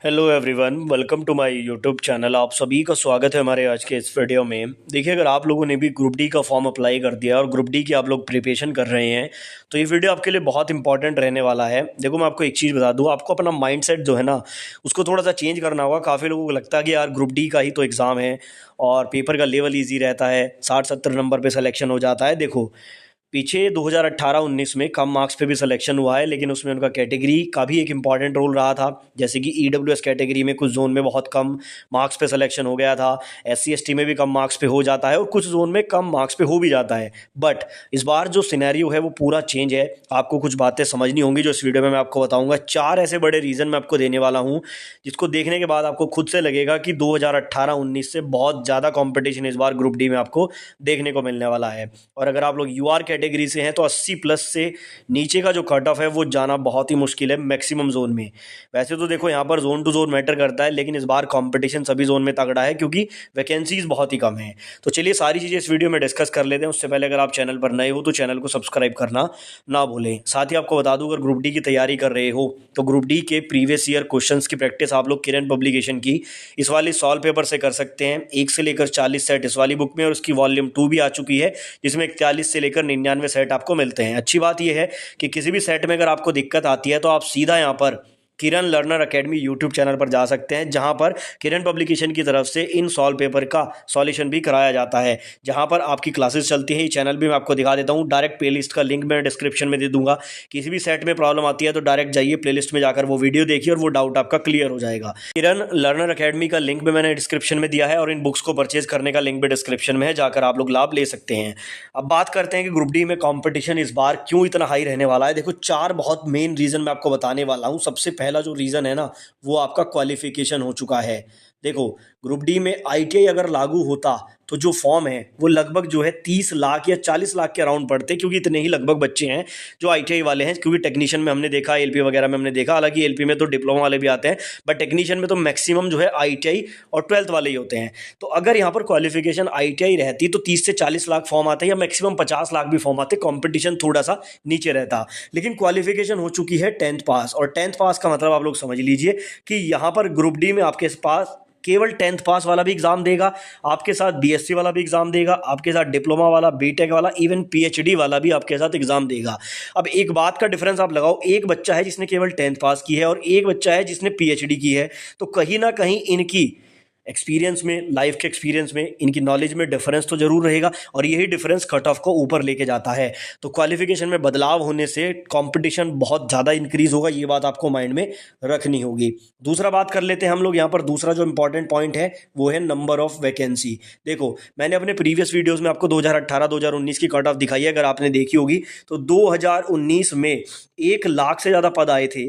Hello everyone, welcome to my YouTube channel. आप सभी का स्वागत है हमारे आज के इस वीडियो में। देखिए, अगर आप लोगों ने भी ग्रुप डी का फॉर्म अप्लाई कर दिया और ग्रुप डी की आप लोग प्रिपरेशन कर रहे हैं तो ये वीडियो आपके लिए बहुत इंपॉर्टेंट रहने वाला है। देखो, मैं आपको एक चीज़ बता दूं, आपको अपना माइंडसेट जो है ना उसको थोड़ा सा चेंज करना होगा। काफ़ी लोगों को लगता है कि यार ग्रुप डी का ही तो एग्ज़ाम है और पेपर का लेवल ईजी रहता है, 60-70 नंबर पर सिलेक्शन हो जाता है। देखो, पीछे 2018-19 में कम मार्क्स पे भी सिलेक्शन हुआ है, लेकिन उसमें उनका कैटेगरी का भी एक इंपॉर्टेंट रोल रहा था। जैसे कि ईडब्ल्यूएस कैटेगरी में कुछ जोन में बहुत कम मार्क्स पे सिलेक्शन हो गया था, एससी एसटी में भी कम मार्क्स पे हो जाता है और कुछ जोन में कम मार्क्स पे हो भी जाता है। बट इस बार जो सिनेरियो है वो पूरा चेंज है। आपको कुछ बातें समझनी होंगी जो इस वीडियो में मैं आपको बताऊंगा। 4 ऐसे बड़े रीज़न मैं आपको देने वाला हूँ जिसको देखने के बाद आपको खुद से लगेगा कि 2018-19 से बहुत ज़्यादा कॉम्पिटिशन इस बार ग्रुप डी में आपको देखने को मिलने वाला है। और अगर आप लोग यूआर कैटेगरी से हैं तो 80 प्लस से नीचे का जो कट ऑफ है वो जाना बहुत ही मुश्किल है मैक्सिमम जोन में। वैसे तो देखो, यहाँ पर जोन टू जोन मैटर करता है, लेकिन इस बार कंपटीशन सभी जोन में तगड़ा है क्योंकि वैकेंसीज बहुत ही कम है। तो चलिए सारी चीज़ें इस वीडियो में डिस्कस कर लेते हैं। उससे पहले अगर आप चैनल पर नए हो तो चैनल को सब्सक्राइब करना ना भूलें। साथ ही आपको बता दूं, अगर ग्रुप डी की तैयारी कर रहे हो तो ग्रुप डी के प्रीवियस ईयर क्वेश्चंस की प्रैक्टिस आप लोग किरण पब्लिकेशन की इस वाली सॉल्व पेपर से कर सकते हैं। 1 से लेकर 40 सेट इस वाली बुक में और उसकी वॉल्यूम 2 भी आ चुकी है, जिसमें 41 से लेकर 99 सेट आपको मिलते हैं। अच्छी बात यह है कि किसी भी सेट में अगर आपको दिक्कत आती है तो आप सीधा यहाँ पर किरण लर्नर एकेडमी यूट्यूब चैनल पर जा सकते हैं, जहां पर किरण पब्लिकेशन की तरफ से इन सॉल्व पेपर का सॉल्यूशन भी कराया जाता है, जहां पर आपकी क्लासेस चलती है। ये चैनल भी मैं आपको दिखा देता हूं, डायरेक्ट प्लेलिस्ट का लिंक मैं डिस्क्रिप्शन में दे दूंगा। किसी भी सेट में प्रॉब्लम आती है तो डायरेक्ट जाइए प्लेलिस्ट में जाकर वो वीडियो देखिए और वो डाउट आपका क्लियर हो जाएगा। किरण लर्नर एकेडमी का लिंक भी मैंने डिस्क्रिप्शन में दिया है और इन बुक्स को परचेज करने का लिंक भी डिस्क्रिप्शन में है, जाकर आप लोग लाभ ले सकते हैं। अब बात करते हैं कि ग्रुप डी में कंपटीशन इस बार क्यों इतना हाई रहने वाला है। देखो, 4 बहुत मेन रीजन मैं आपको बताने वाला हूं। सबसे पहला जो रीजन है ना वो आपका क्वालिफिकेशन हो चुका है। देखो, ग्रुप डी में आईटीआई अगर लागू होता तो जो फॉर्म है वो लगभग जो है 30 लाख या 40 लाख के अराउंड पड़ते, क्योंकि इतने ही लगभग बच्चे हैं जो आईटीआई वाले हैं। क्योंकि टेक्नीशियन में हमने देखा, एलपी वगैरह में हमने देखा, हालांकि एलपी में तो डिप्लोमा वाले भी आते हैं, बट टेक्नीशियन में तो मैक्सिमम जो है आईटीआई और 12th वाले ही होते हैं। तो अगर यहाँ पर क्वालिफिकेशन आईटीआई रहती तो 30 से 40 लाख फॉर्म आते या मैक्सिमम 50 लाख भी फॉर्म आते, कॉम्पिटिशन थोड़ा सा नीचे रहता। लेकिन क्वालिफिकेशन हो चुकी है 10th पास, और 10th पास का मतलब आप लोग समझ लीजिए कि यहाँ पर ग्रुप डी में आपके पास केवल 10th पास वाला भी एग्जाम देगा, आपके साथ बीएससी वाला भी एग्जाम देगा, आपके साथ डिप्लोमा वाला, बीटेक वाला, इवन पीएचडी वाला भी आपके साथ एग्जाम देगा। अब एक बात का डिफरेंस आप लगाओ, एक बच्चा है जिसने केवल 10th पास की है और एक बच्चा है जिसने पीएचडी की है, तो कहीं ना कहीं इनकी एक्सपीरियंस में, लाइफ के एक्सपीरियंस में, इनकी नॉलेज में डिफरेंस तो जरूर रहेगा और यही डिफरेंस कट ऑफ को ऊपर लेके जाता है। तो क्वालिफिकेशन में बदलाव होने से कंपटीशन बहुत ज़्यादा इंक्रीज होगा, ये बात आपको माइंड में रखनी होगी। दूसरा बात कर लेते हैं हम लोग यहाँ पर। दूसरा जो इंपॉर्टेंट पॉइंट है वो है नंबर ऑफ वैकेंसी। देखो, मैंने अपने प्रीवियस वीडियोज़ में आपको 2018-2019 की कट ऑफ दिखाई है, अगर आपने देखी होगी तो 2019 में 1 लाख से ज़्यादा पद आए थे,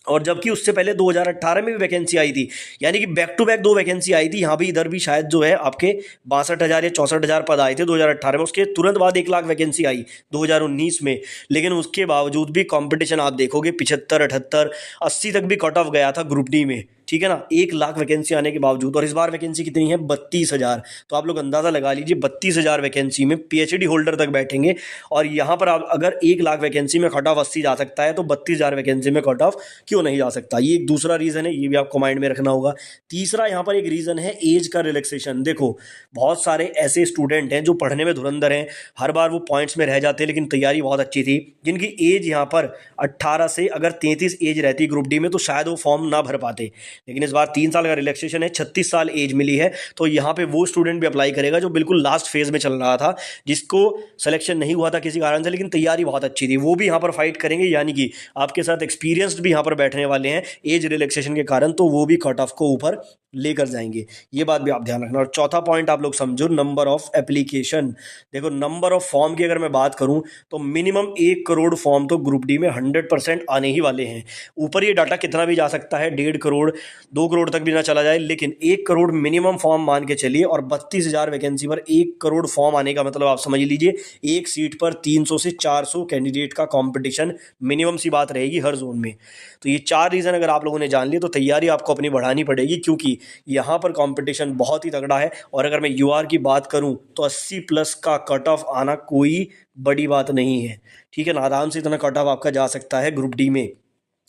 और जबकि उससे पहले 2018 में भी वैकेंसी आई थी, यानी कि बैक टू बैक 2 वैकेंसी आई थी। यहाँ भी इधर भी शायद जो है आपके 62,000 या 64,000 पद आए थे 2018 में। उसके तुरंत बाद 1 लाख वैकेंसी आई 2019 में, लेकिन उसके बावजूद भी कंपटीशन आप देखोगे 75, 78, 80 तक भी कट ऑफ गया था ग्रुप डी में, ठीक है ना, 1 लाख वैकेंसी आने के बावजूद। और इस बार वैकेंसी कितनी है? 32,000। तो आप लोग अंदाजा लगा लीजिए, 32,000 वैकेंसी में पीएचडी होल्डर तक बैठेंगे। और यहाँ पर आप अगर 1 लाख वैकेंसी में कट ऑफ 80 जा सकता है तो 32,000 वैकेंसी में कट ऑफ क्यों नहीं जा सकता? ये एक दूसरा रीजन है, ये भी आपको माइंड में रखना होगा। तीसरा यहाँ पर एक रीजन है एज का रिलैक्सेशन। देखो, बहुत सारे ऐसे स्टूडेंट हैं जो पढ़ने में धुरंधर हैं, हर बार वो पॉइंट्स में रह जाते हैं, लेकिन तैयारी बहुत अच्छी थी, जिनकी एज यहाँ पर 18 से अगर 33 एज रहती ग्रुप डी में तो शायद वो फॉर्म ना भर पाते। लेकिन इस बार 3 साल का रिलैक्सेशन है, 36 साल एज मिली है, तो यहाँ पे वो स्टूडेंट भी अप्लाई करेगा जो बिल्कुल लास्ट फेज में चल रहा था, जिसको सिलेक्शन नहीं हुआ था किसी कारण से, लेकिन तैयारी बहुत अच्छी थी, वो भी यहाँ पर फाइट करेंगे। यानी कि आपके साथ एक्सपीरियंस्ड भी यहाँ पर बैठने वाले हैं एज रिलैक्सेशन के कारण, तो वो भी कट ऑफ को ऊपर लेकर जाएंगे। ये बात भी आप ध्यान रखना। और चौथा पॉइंट आप लोग समझो, नंबर ऑफ एप्लीकेशन। देखो, नंबर ऑफ फॉर्म की अगर मैं बात करूं तो मिनिमम 1 करोड़ फॉर्म तो ग्रुप डी में 100% आने ही वाले हैं। ऊपर ये डाटा कितना भी जा सकता है, 1.5 करोड़ 2 करोड़ तक भी ना चला जाए, लेकिन 1 करोड़ मिनिमम फॉर्म मान के चलिए। और 32,000 वैकेंसी पर 1 करोड़ फॉर्म आने का मतलब आप समझ लीजिए, एक सीट पर 300 से 400 कैंडिडेट का कॉम्पिटिशन मिनिमम सी बात रहेगी हर जोन में। तो ये 4 रीज़न अगर आप लोगों ने जान लिए तो तैयारी आपको अपनी बढ़ानी पड़ेगी, क्योंकि यहाँ पर कंपटीशन बहुत ही तगड़ा है। और अगर मैं यूआर की बात करूँ तो 80 प्लस का कट ऑफ आना कोई बड़ी बात नहीं है, ठीक है ना। आराम से इतना कट ऑफ आपका जा सकता है ग्रुप डी में।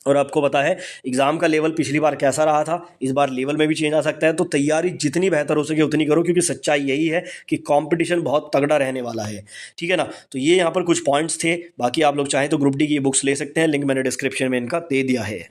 और आपको पता है एग्ज़ाम का लेवल पिछली बार कैसा रहा था, इस बार लेवल में भी चेंज आ सकता है। तो तैयारी जितनी बेहतर हो सके उतनी करो, क्योंकि सच्चाई यही है कि कंपटीशन बहुत तगड़ा रहने वाला है। ठीक है ना। तो ये यहाँ पर कुछ पॉइंट्स थे, बाकी आप लोग चाहें तो ग्रुप डी की बुक्स ले सकते हैं, लिंक मैंने डिस्क्रिप्शन में इनका दे दिया है।